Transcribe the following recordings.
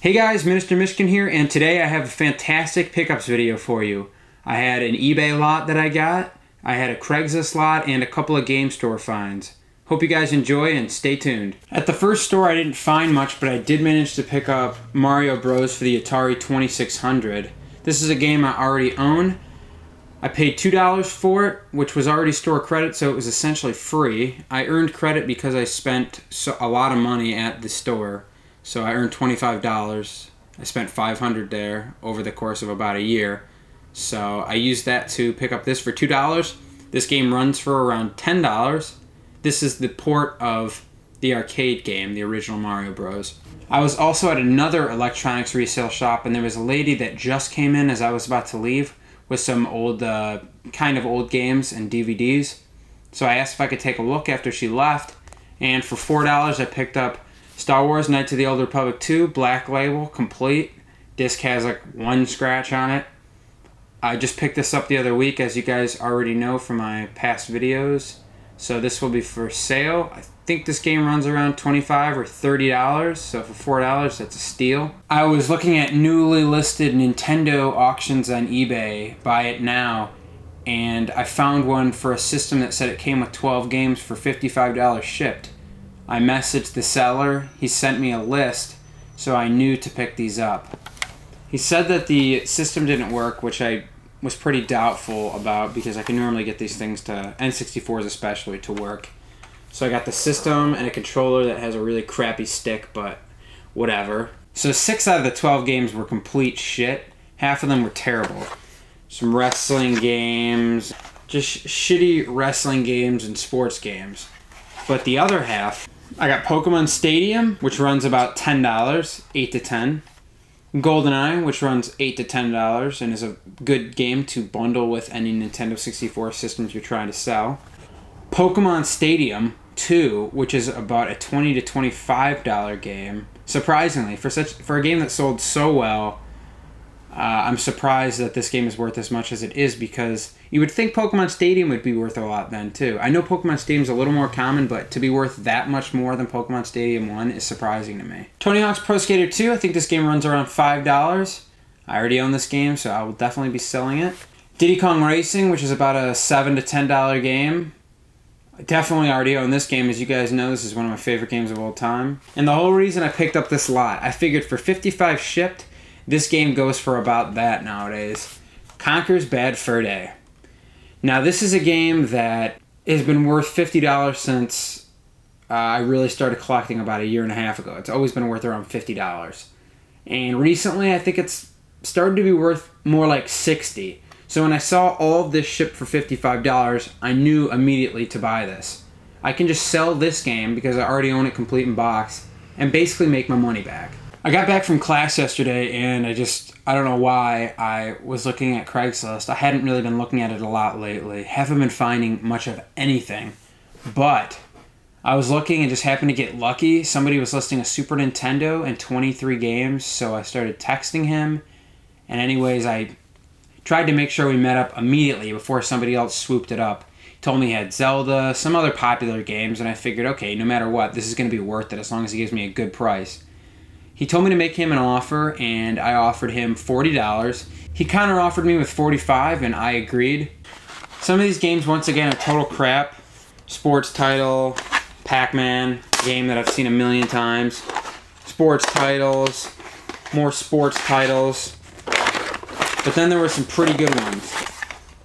Hey guys, Minister Mishkin here, and today I have a fantastic pickups video for you. I had an eBay lot that I got, I had a Craigslist lot, and a couple of game store finds. Hope you guys enjoy and stay tuned. At the first store I didn't find much, but I did manage to pick up Mario Bros. For the Atari 2600. This is a game I already own. I paid $2 for it, which was already store credit, so it was essentially free. I earned credit because I spent a lot of money at the store. So I earned $25. I spent $500 there over the course of about a year. So I used that to pick up this for $2. This game runs for around $10. This is the port of the arcade game, the original Mario Bros. I was also at another electronics resale shop, and there was a lady that just came in as I was about to leave with some old, kind of old games and DVDs. So I asked if I could take a look after she left, and for $4 I picked up Star Wars Knights of the Old Republic 2, Black Label, complete. Disc has like one scratch on it. I just picked this up the other week, as you guys already know from my past videos. So this will be for sale. I think this game runs around $25 or $30, so for $4, that's a steal. I was looking at newly listed Nintendo auctions on eBay, buy it now, and I found one for a system that said it came with 12 games for $55 shipped. I messaged the seller, he sent me a list, so I knew to pick these up. He said that the system didn't work, which I was pretty doubtful about because I can normally get these things to, N64s especially, to work. So I got the system and a controller that has a really crappy stick, but whatever. So 6 out of the 12 games were complete shit. Half of them were terrible. Some wrestling games, just shitty wrestling games and sports games. But the other half, I got Pokemon Stadium, which runs about $10, 8 to 10. GoldenEye, which runs $8 to $10 and is a good game to bundle with any Nintendo 64 systems you're trying to sell. Pokemon Stadium 2, which is about a $20 to $25 game. Surprisingly, for a game that sold so well, I'm surprised that this game is worth as much as it is, because you would think Pokemon Stadium would be worth a lot then too. I know Pokemon Stadium is a little more common, but to be worth that much more than Pokemon Stadium 1 is surprising to me. Tony Hawk's Pro Skater 2, I think this game runs around $5. I already own this game, so I will definitely be selling it. Diddy Kong Racing, which is about a $7 to $10 game. I definitely already own this game. As you guys know, this is one of my favorite games of all time. And the whole reason I picked up this lot, I figured for $55 shipped, this game goes for about that nowadays. Conker's Bad Fur Day. Now this is a game that has been worth $50 since I really started collecting about a year and a half ago. It's always been worth around $50. And recently I think it's started to be worth more like $60. So when I saw all of this shipped for $55, I knew immediately to buy this. I can just sell this game because I already own it complete in box and basically make my money back. I got back from class yesterday, and I don't know why I was looking at Craigslist. I hadn't really been looking at it a lot lately. Haven't been finding much of anything. But I was looking and just happened to get lucky. Somebody was listing a Super Nintendo and 23 games, so I started texting him. And anyways, I tried to make sure we met up immediately before somebody else swooped it up. He told me he had Zelda, some other popular games, and I figured, okay, no matter what, this is going to be worth it as long as he gives me a good price. He told me to make him an offer, and I offered him $40. He counter-offered me with $45, and I agreed. Some of these games, once again, are total crap. Sports title, Pac-Man, game that I've seen a million times. Sports titles, more sports titles. But then there were some pretty good ones.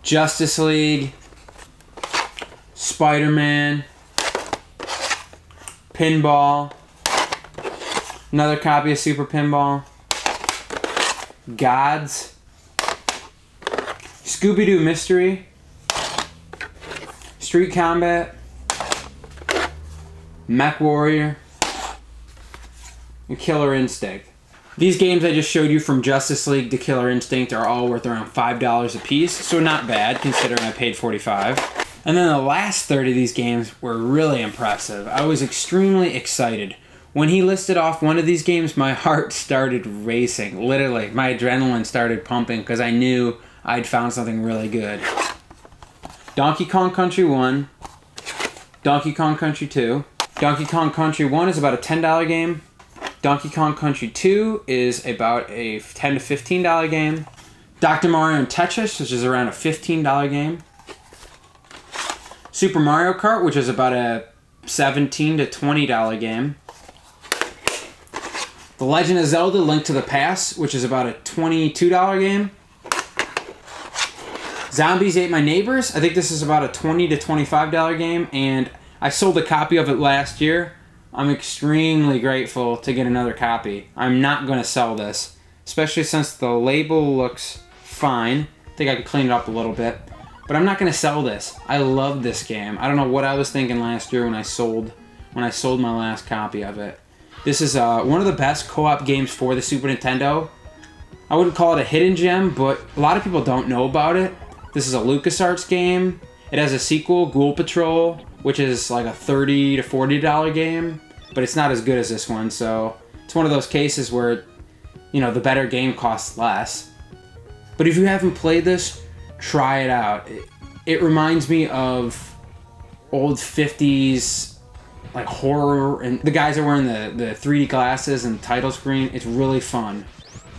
Justice League, Spider-Man, Pinball, another copy of Super Pinball, Gods, Scooby-Doo Mystery, Street Combat, Mech Warrior, and Killer Instinct. These games I just showed you, from Justice League to Killer Instinct, are all worth around $5 a piece, so not bad considering I paid $45. And then the last 30 of these games were really impressive. I was extremely excited. When he listed off one of these games, my heart started racing. Literally, my adrenaline started pumping because I knew I'd found something really good. Donkey Kong Country 1, Donkey Kong Country 2. Donkey Kong Country 1 is about a $10 game. Donkey Kong Country 2 is about a $10 to $15 game. Dr. Mario and Tetris, which is around a $15 game. Super Mario Kart, which is about a $17 to $20 game. The Legend of Zelda: Link to the Past, which is about a $22 game. Zombies Ate My Neighbors, I think this is about a $20 to $25 game, and I sold a copy of it last year. I'm extremely grateful to get another copy. I'm not going to sell this, especially since the label looks fine. I think I can clean it up a little bit, but I'm not going to sell this. I love this game. I don't know what I was thinking last year when I sold my last copy of it. This is one of the best co-op games for the Super Nintendo. I wouldn't call it a hidden gem, but a lot of people don't know about it. This is a LucasArts game. It has a sequel, Ghoul Patrol, which is like a $30 to $40 game, but it's not as good as this one, so it's one of those cases where, you know, the better game costs less. But if you haven't played this, try it out. It reminds me of old 50s like horror, and the guys are wearing the 3D glasses and the title screen. It's really fun.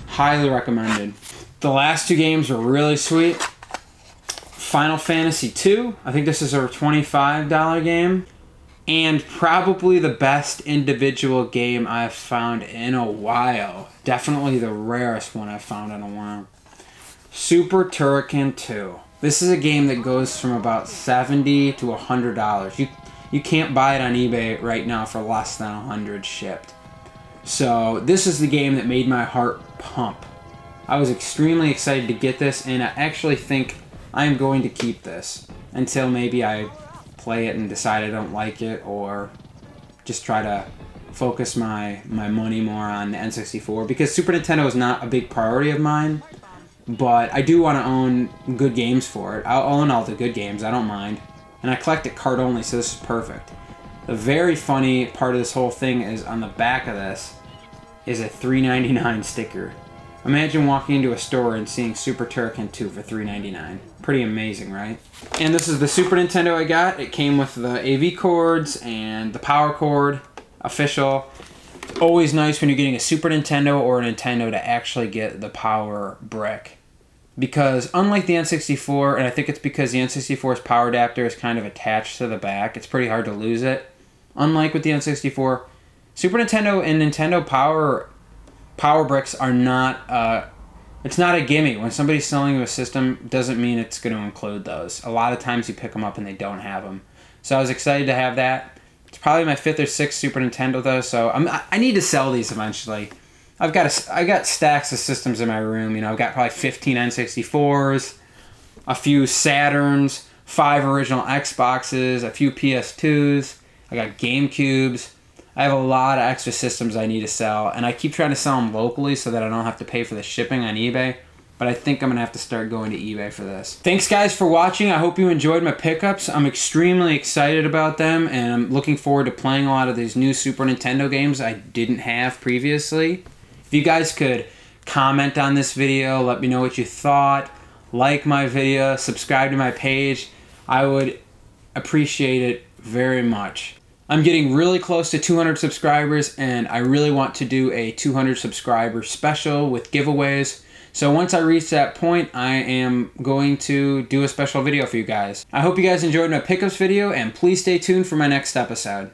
Highly recommended. The last two games are really sweet. Final Fantasy II, I think this is a $25 game, and probably the best individual game I've found in a while. Definitely the rarest one I've found in a while. Super Turrican 2. This is a game that goes from about $70 to $100. You can't buy it on eBay right now for less than $100 shipped. So this is the game that made my heart pump. I was extremely excited to get this, and I actually think I'm going to keep this until maybe I play it and decide I don't like it, or just try to focus my money more on the N64, because Super Nintendo is not a big priority of mine, but I do want to own good games for it. I'll own all the good games, I don't mind. And I collect it card only, so this is perfect. The very funny part of this whole thing is on the back of this is a $3.99 sticker. Imagine walking into a store and seeing Super Turrican 2 for $3.99. Pretty amazing, right? And this is the Super Nintendo I got. It came with the AV cords and the power cord, official. It's always nice when you're getting a Super Nintendo or a Nintendo to actually get the power brick. Because unlike the N64, and I think it's because the N64's power adapter is kind of attached to the back, it's pretty hard to lose it. Unlike with the N64, Super Nintendo and Nintendo power bricks are not, it's not a gimme. When somebody's selling you a system, doesn't mean it's going to include those. A lot of times you pick them up and they don't have them. So I was excited to have that. It's probably my 5th or 6th Super Nintendo though, so I need to sell these eventually. I got stacks of systems in my room. You know, I've got probably 15 N64s, a few Saturns, 5 original Xboxes, a few PS2s. I got GameCubes. I have a lot of extra systems I need to sell, and I keep trying to sell them locally so that I don't have to pay for the shipping on eBay, but I think I'm going to have to start going to eBay for this. Thanks guys for watching. I hope you enjoyed my pickups. I'm extremely excited about them, and I'm looking forward to playing a lot of these new Super Nintendo games I didn't have previously. If you guys could comment on this video, let me know what you thought, like my video, subscribe to my page, I would appreciate it very much. I'm getting really close to 200 subscribers, and I really want to do a 200 subscriber special with giveaways. So once I reach that point, I am going to do a special video for you guys. I hope you guys enjoyed my pickups video, and please stay tuned for my next episode.